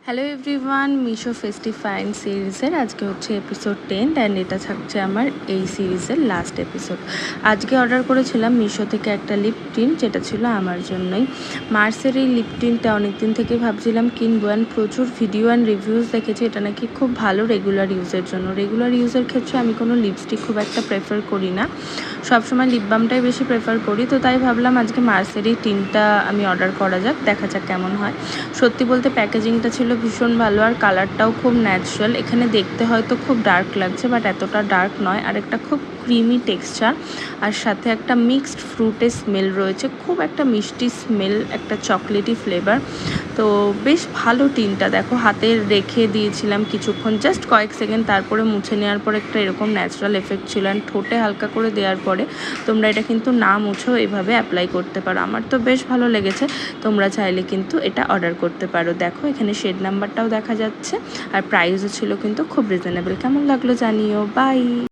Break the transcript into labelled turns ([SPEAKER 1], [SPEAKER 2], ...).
[SPEAKER 1] Hello everyone, Meesho festive fine সিরিজের আজকে হচ্ছে এপিসোড 10 অ্যান্ড এটা থাকছে আমার এই সিরিজের লাস্ট এপিসোড। আজকে অর্ডার করেছিলাম মিশো থেকে একটা লিপ টিন্ট, যেটা ছিল আমার জন্যই। মার্সের এই লিপ টিন্টটা অনেকদিন থেকে ভাবছিলাম কিনবো, অ্যান্ড প্রচুর ভিডিও অ্যান্ড রিভিউজ দেখেছি এটা নাকি খুব ভালো রেগুলার ইউজের জন্য। রেগুলার ইউজের ক্ষেত্রে আমি কোনো লিপস্টিক খুব একটা প্রেফার করি না, সবসময় লিপ বামটাই বেশি প্রেফার করি। তো তাই ভাবলাম আজকে মার্সের এই টিন্টটা আমি অর্ডার করা যাক, দেখা যাক কেমন হয়। সত্যি বলতে প্যাকেজিংটা ছিল ভীষণ ভালো, আর কালারটাও খুব ন্যাচারাল। এখানে দেখতে হয়তো খুব ডার্ক লাগছে, বাট এতটা ডার্ক নয়। আর একটা খুব ক্রিমি টেক্সচার, আর সাথে একটা মিক্সড ফ্রুটের স্মেল রয়েছে, খুব একটা মিষ্টি স্মেল, একটা চকলেটি ফ্লেভার। তো বেশ ভালো টিনটা। দেখো হাতে রেখে দিয়েছিলাম কিছুক্ষণ, জাস্ট কয়েক সেকেন্ড, তারপরে মুছে নেওয়ার পর একটা এরকম ন্যাচারাল এফেক্ট ছিল। অ্যান্ড ঠোঁটে হালকা করে দেওয়ার পরে তোমরা এটা কিন্তু না মুছেও এভাবে অ্যাপ্লাই করতে পারো। আমার তো বেশ ভালো লেগেছে, তোমরা চাইলে কিন্তু এটা অর্ডার করতে পারো। দেখো এখানে শেড নাম্বারটাও দেখা যাচ্ছে, আর প্রাইসও ছিল কিন্তু খুব রিজনেবল। কেমন লাগলো জানিও। বাই।